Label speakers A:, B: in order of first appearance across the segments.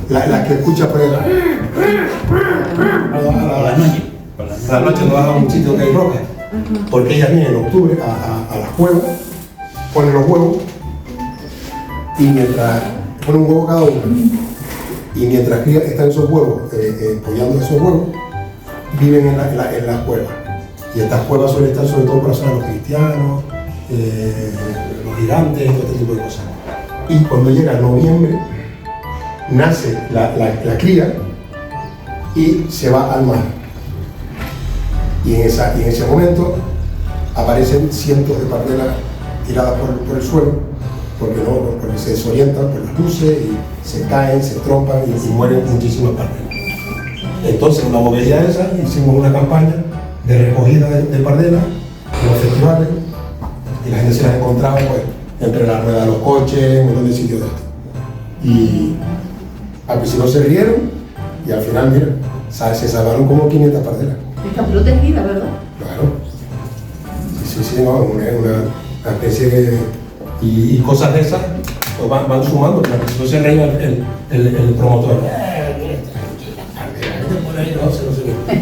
A: la que escucha por ejemplo a la noche no vas a un sitio que hay rocas, porque ellas vienen en octubre a las cuevas, ponen los huevos y mientras ponen un huevo cada uno y mientras están esos huevos apoyando esos huevos, viven en la cueva. Y estas cuevas suelen estar sobre todo por la zona de los cristianos, los gigantes, todo este tipo de cosas. Y cuando llega noviembre, nace la cría y se va al mar. Y en ese momento aparecen cientos de pardelas tiradas por el suelo, porque se desorientan por las luces y se caen, se trompan y mueren muchísimas pardelas. Entonces, con la movilidad esa, hicimos una campaña de recogida de pardelas en los festivales y la gente se las encontraba pues, entre las ruedas de los coches, en un montón de sitios de esto. Y al principio se rieron y al final, mira, se salvaron como 500 pardelas.
B: Está protegida, ¿verdad?
A: Claro. Sí, no, una especie de... Y cosas de esas pues van sumando, pero al principio se reía el promotor.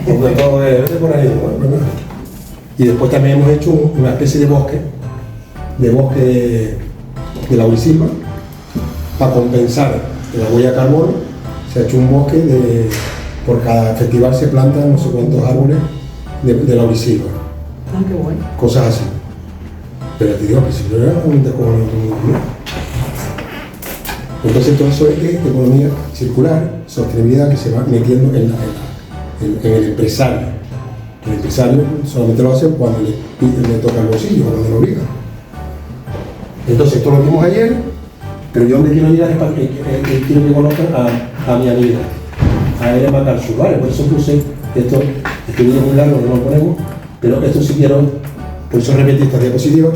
A: Vete por ahí, ¿no? Y después también hemos hecho una especie de bosque de laurisilva para compensar la huella de carbono. Se ha hecho un bosque por cada festival se plantan no sé cuántos árboles de laurisilva.
B: Ah, qué bueno.
A: Cosas así. Pero te digo, al principio era un descojonamiento muy duro. Entonces todo eso es economía circular, sostenibilidad que se va metiendo en el empresario. El empresario solamente lo hace cuando le toca el bolsillo, cuando le obliga. Entonces esto lo vimos ayer, pero yo donde quiero llegar es para que quiero que conozcan a mi amiga, a Elena Macarsu, ¿vale? Por eso puse esto, este video muy largo, no lo ponemos, pero esto sí quiero, por eso repetí esta diapositiva,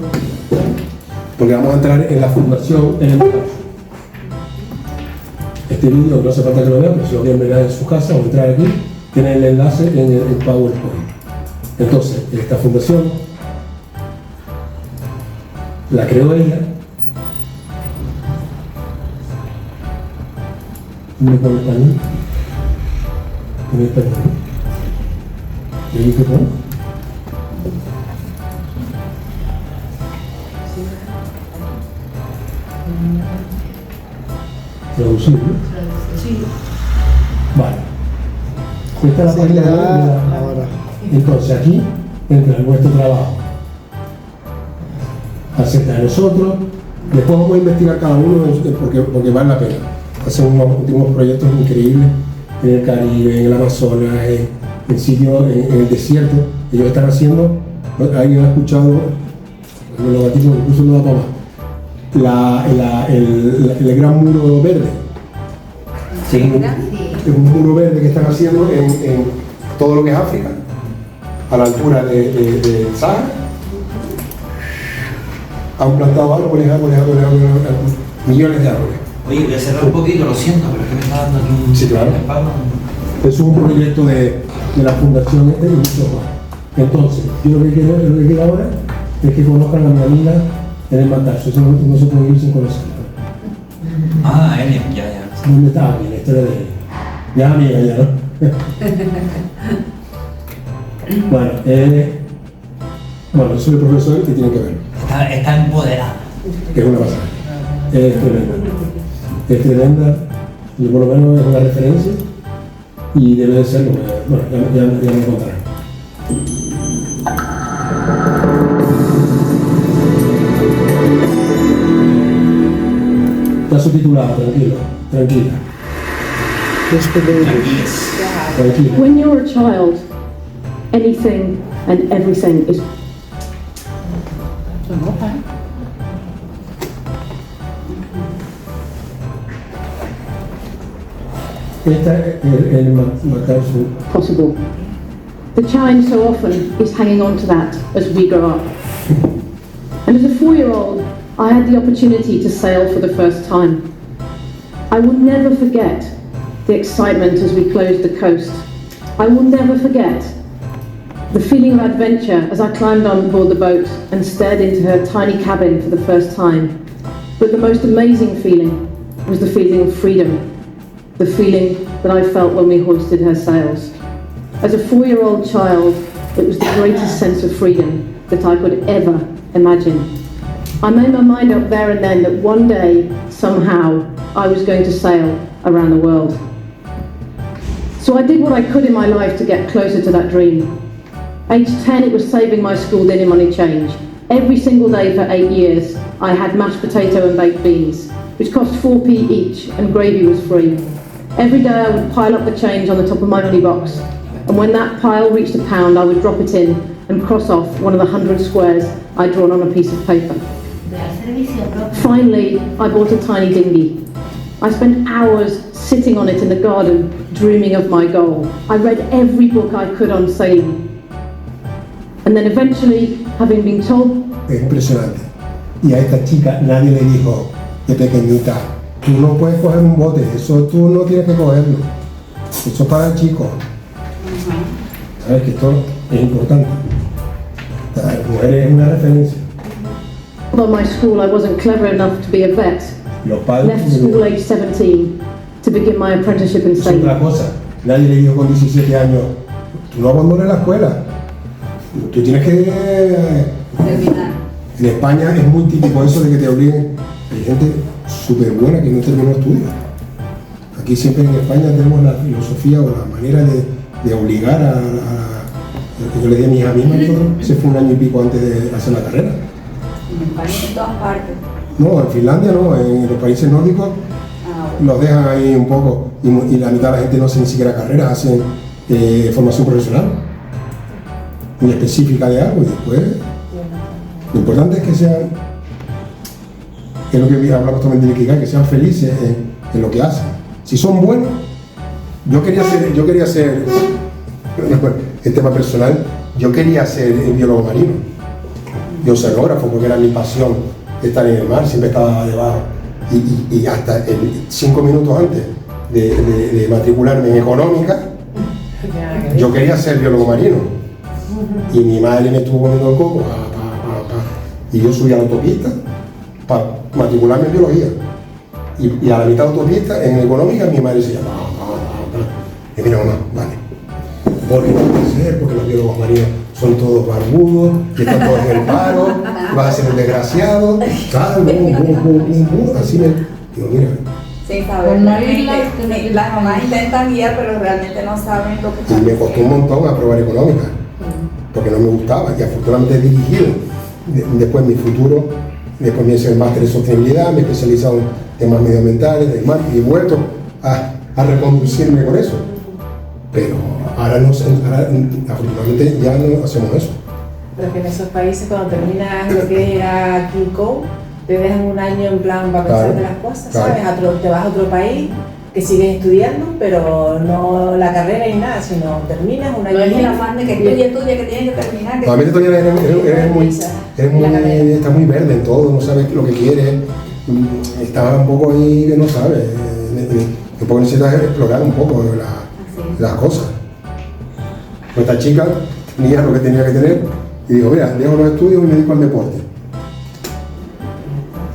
A: porque vamos a entrar en la fundación en el Macarsu. Este vídeo no hace falta que lo vean, pero si lo quieren ver en su casa o entrar aquí, tienen el enlace en el PowerPoint. Entonces, esta fundación la creó ella. ¿Me pone español? ¿Me español? ¿Me dice cómo? Traducir, ¿no?
B: Sí.
A: Vale. Esta es la página web de la... Entonces aquí entra nuestro trabajo acerca de nosotros. Después vamos a investigar cada uno porque vale la pena. Hacemos unos proyectos increíbles en el Caribe, en el Amazonas, en sitios, en el desierto. Ellos están haciendo, alguien ha escuchado, los gatitos incluso no da para más, el gran muro verde.
C: Sí.
A: Es un muro verde que están haciendo en todo lo que es África, a la altura de Sahara. Han plantado árboles, millones de árboles.
C: Oye, voy a cerrar un poquito, lo siento, pero es que me está dando aquí un...
A: Sí, claro. Es un proyecto de la Fundación ESTE y mucho más. Entonces, yo lo que quiero ahora es que conozcan a mi amiga en el Macarsu. Eso no se puede ir sin conocerla.
C: Ah, Enya, ya.
A: ¿Dónde está la historia de ella? Ya amiga, ya, ¿no? Bueno, yo soy el profesor que tiene que ver.
C: Está empoderada.
A: Que es una pasada. Es tremenda. Es tremenda, y por lo menos es una referencia y debe de serlo. Bueno, ya me contarán. Está subtitulado, tranquila. Tranquila.
D: When you're a child, anything and everything is...
A: Esta es el Macarsu.
D: possible. The challenge so often is hanging on to that as we grow up. And as a 4-year-old, I had the opportunity to sail for the first time. I will never forget the excitement as we closed the coast. I will never forget the feeling of adventure as I climbed on board the boat and stared into her tiny cabin for the first time. But the most amazing feeling was the feeling of freedom. the feeling that I felt when we hoisted her sails. As a 4-year-old child, it was the greatest sense of freedom that I could ever imagine. I made my mind up there and then that one day, somehow, I was going to sail around the world. So I did what I could in my life to get closer to that dream. Age 10, it was saving my school dinner money change. Every single day for 8 years, I had mashed potato and baked beans, which cost 4p each, and gravy was free. Every day I would pile up the change on the top of my money box, and when that pile reached £1, I would drop it in and cross off one of the 100 squares I'd drawn on a piece of paper. Finally, I bought a tiny dinghy. I spent hours sitting on it in the garden, dreaming of my goal. I read every book I could on sailing. And then eventually, having been told...
A: Es impresionante. Y a esta chica nadie le dijo, de pequeñita, tú no puedes coger un bote, eso tú no tienes que cogerlo. Eso es para el chico. ¿Sabes que esto es importante? La mujer es una referencia.
D: Although my school, I wasn't clever enough to be a vet.
A: Los padres...
D: Left school age 17 to begin my apprenticeship in
A: Es
D: sailing.
A: otra cosa. Nadie le dijo con 17 años, tú no abandones la escuela. Tú tienes que...
B: Terminar.
A: En España es muy típico eso de que te obliguen. Hay gente súper buena que no terminó estudios. Aquí siempre en España tenemos la filosofía o la manera de obligar a yo le di a mi hija misma, se fue un año y pico antes de hacer la carrera.
B: En España, en todas partes.
A: No, en Finlandia no, en los países nórdicos los dejan ahí un poco y la mitad de la gente no hace ni siquiera carreras, hacen formación profesional muy específica de algo y después lo importante es que sean, es lo que hablamos también de Ikigai, que sean felices en lo que hacen. Si son buenos, yo quería ser el tema personal, yo quería ser biólogo marino y oceanógrafo porque era mi pasión estar en el mar, siempre estaba debajo y hasta 5 minutos antes de matricularme en económica yo quería ser biólogo marino y mi madre me estuvo poniendo el coco y yo subí a la autopista para matricularme en biología y a la mitad de la autopista en económica mi madre decía y mira mamá, vale, porque no puede ser, porque los biólogos marinos son todos barbudos y están todos en el paro, vas a ser un desgraciado, así me digo, mira.
B: Sin saber, las mamás intentan guiar pero realmente no saben lo que están
A: Y me costó un montón aprobar económica porque no me gustaba y afortunadamente he dirigido después mi futuro, después me hice el máster de sostenibilidad, me he especializado en temas medioambientales, del mar y he vuelto a reconducirme con eso, pero ahora afortunadamente ya no hacemos eso.
E: Pero que en esos países cuando terminas lo que era Q, te dejan un año en plan para pensar de las cosas, ¿sabes? Te vas a otro país que sigues estudiando, pero no la carrera ni nada, sino terminas un año.
B: No es el afán de que estudia, que tienes que terminar.
A: Normalmente todavía está muy verde en todo, no sabes lo que quieres, está un poco ahí que no sabes, un poco necesitas explorar un poco las cosas. Pues esta chica tenía lo que tenía que tener y dijo, mira, dejo los estudios y me dedico al deporte.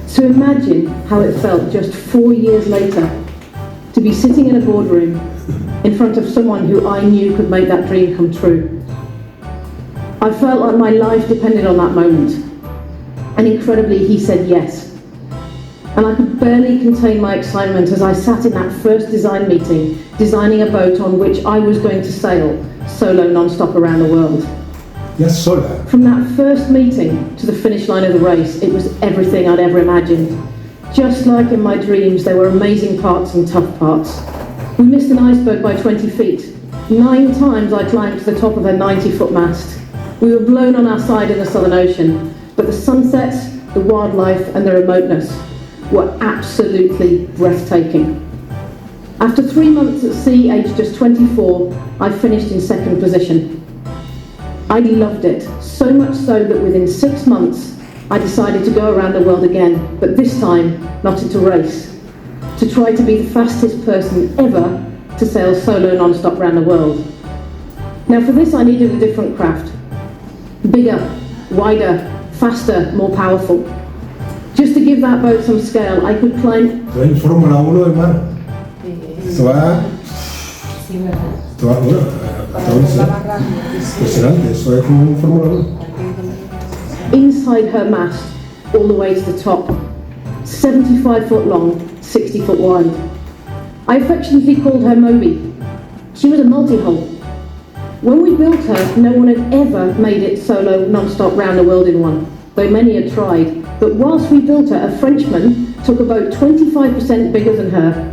D: So imagine how it felt just 4 years later to be sitting in a boardroom in front of someone who I knew could make that dream come true. I felt like my life depended on that moment, and incredibly he said yes. And I could barely contain my excitement as I sat in that first design meeting, designing a boat on which I was going to sail solo non-stop around the world.
A: Ya sola.
D: From that first meeting to the finish line of the race, it was everything I'd ever imagined. Just like in my dreams, there were amazing parts and tough parts. We missed an iceberg by 20 feet. 9 times I climbed to the top of a 90-foot mast. We were blown on our side in the Southern Ocean, but the sunsets, the wildlife and the remoteness were absolutely breathtaking. After 3 months at sea, aged just 24, I finished in 2nd position. I loved it, so much so that within 6 months, I decided to go around the world again, but this time, not in a race, to try to be the fastest person ever to sail solo non-stop around the world. Now for this, I needed a different craft. Bigger, wider, faster, more powerful. Just to give that boat some scale, I could climb...
A: Fórmula 1 del mar. Esto va,
E: Sí, ¿verdad?
A: bueno, hasta donde sea.
E: Va más rápido, sí.
A: Impresionante, eso es como un Fórmula 1.
D: Inside her mast, all the way to the top. 75 foot long, 60 foot wide. I affectionately called her Moby. She was a multi-hull. When we built her, no one had ever made it solo non-stop round the world in one, though many had tried. But whilst we built her, a Frenchman took a boat 25% bigger than her.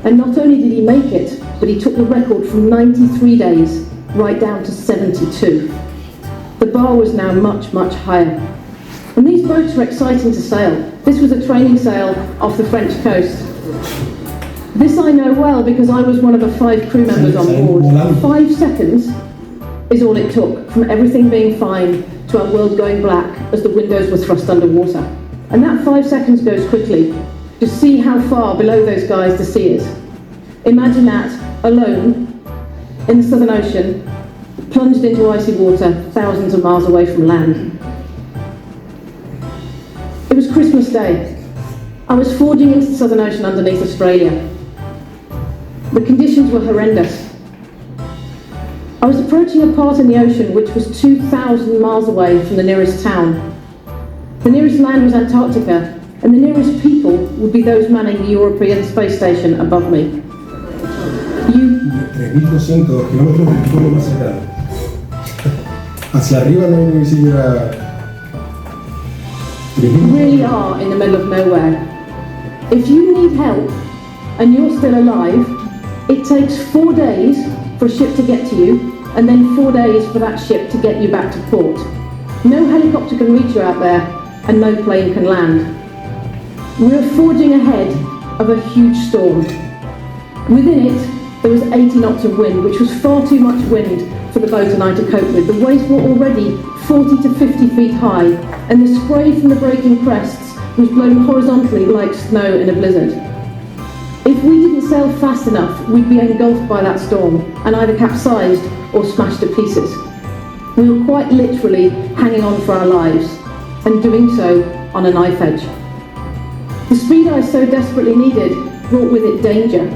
D: And not only did he make it, but he took the record from 93 days right down to 72. The bar was now much, much higher. And these boats were exciting to sail. This was a training sail off the French coast. This I know well because I was one of the 5 crew members on board. 5 seconds is all it took, from everything being fine to our world going black as the windows were thrust underwater. And that 5 seconds goes quickly. Just see how far below those guys the sea is. Imagine that, alone, in the Southern Ocean, plunged into icy water, thousands of miles away from land. It was Christmas Day. I was forging into the Southern Ocean underneath Australia. The conditions were horrendous. I was approaching a part in the ocean which was 2,000 miles away from the nearest town. The nearest land was Antarctica, and the nearest people would be those manning the European space station above me.
A: 3.200 kilómetros del punto más cercano. Hacia arriba no hay ni siquiera 3.000.
D: Really are in the middle of nowhere. If you need help and you're still alive, it takes 4 days for a ship to get to you, and then 4 days for that ship to get you back to port. No helicopter can reach you out there, and no plane can land. We're forging ahead of a huge storm. Within it, there was 80 knots of wind, which was far too much wind for the boat and I to cope with. The waves were already 40 to 50 feet high, and the spray from the breaking crests was blown horizontally like snow in a blizzard. If we didn't sail fast enough, we'd be engulfed by that storm and either capsized or smashed to pieces. We were quite literally hanging on for our lives, and doing so on a knife edge. The speed I so desperately needed brought with it danger.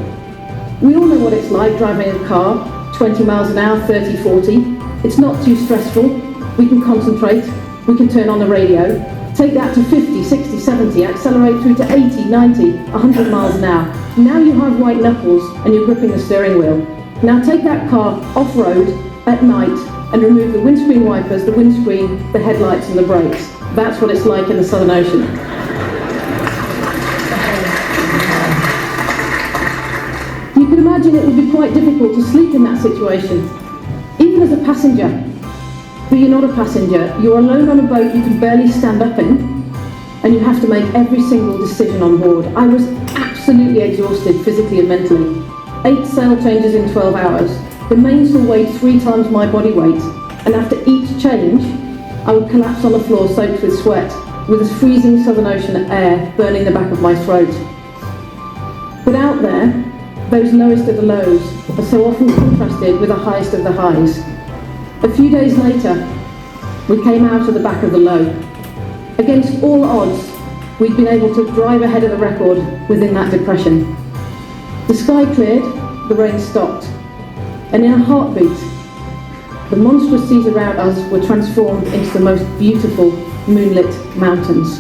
D: We all know what it's like driving a car, 20 miles an hour, 30, 40. It's not too stressful. We can concentrate. We can turn on the radio. Take that to 50, 60, 70, accelerate through to 80, 90, 100 miles an hour. Now you have white knuckles and you're gripping the steering wheel. Now take that car off-road at night and remove the windscreen wipers, the windscreen, the headlights and the brakes. That's what it's like in the Southern Ocean. You can imagine it would be quite difficult to sleep in that situation, even as a passenger. But you're not a passenger, you're alone on a boat you can barely stand up in, and you have to make every single decision on board. I was absolutely exhausted physically and mentally. 8 sail changes in 12 hours. The mainsail weighed 3 times my body weight, and after each change, I would collapse on the floor soaked with sweat, with the freezing Southern Ocean air burning the back of my throat. But out there, those lowest of the lows are so often contrasted with the highest of the highs. A few days later, we came out of the back of the low. Against all odds, we'd been able to drive ahead of the record within that depression. The sky cleared, the rain stopped, and in a heartbeat, the monstrous seas around us were transformed into the most beautiful moonlit mountains.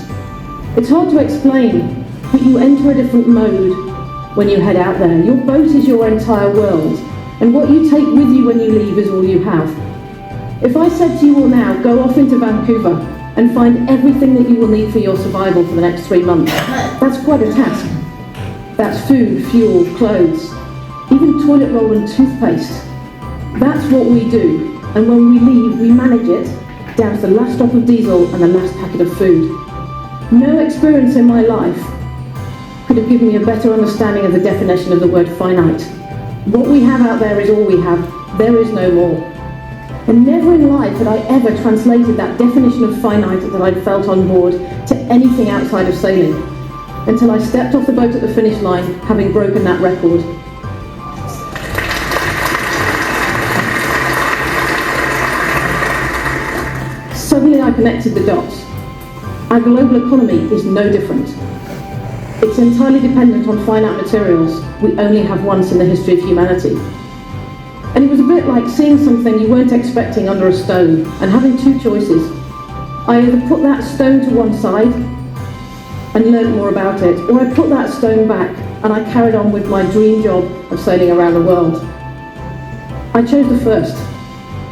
D: It's hard to explain, but you enter a different mode when you head out there. Your boat is your entire world, and what you take with you when you leave is all you have. If I said to you all now, go off into Vancouver and find everything that you will need for your survival for the next 3 months, that's quite a task. That's food, fuel, clothes, even toilet roll and toothpaste. That's what we do. And when we leave, we manage it down to the last drop of diesel and the last packet of food. No experience in my life could have given me a better understanding of the definition of the word finite. What we have out there is all we have. There is no more. And never in life had I ever translated that definition of finite that I'd felt on board to anything outside of sailing, until I stepped off the boat at the finish line, having broken that record. Suddenly I connected the dots. Our global economy is no different. It's entirely dependent on finite materials we only have once in the history of humanity. And it was a bit like seeing something you weren't expecting under a stone and having two choices. I either put that stone to one side and learned more about it, or I put that stone back and I carried on with my dream job of sailing around the world. I chose the first.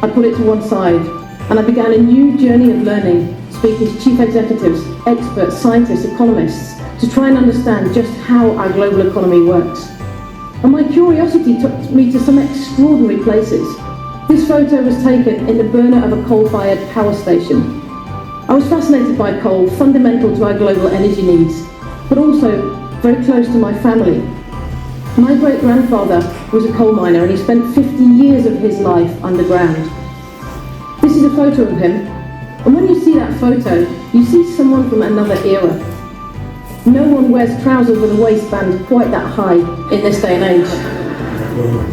D: I put it to one side and I began a new journey of learning, speaking to chief executives, experts, scientists, economists, to try and understand just how our global economy works. And my curiosity took me to some extraordinary places. This photo was taken in the burner of a coal-fired power station. I was fascinated by coal, fundamental to our global energy needs, but also very close to my family. My great-grandfather was a coal miner and he spent 50 years of his life underground. This is a photo of him, and when you see that photo, you see someone from another era. No one wears trousers with a waistband quite that high in this day and age.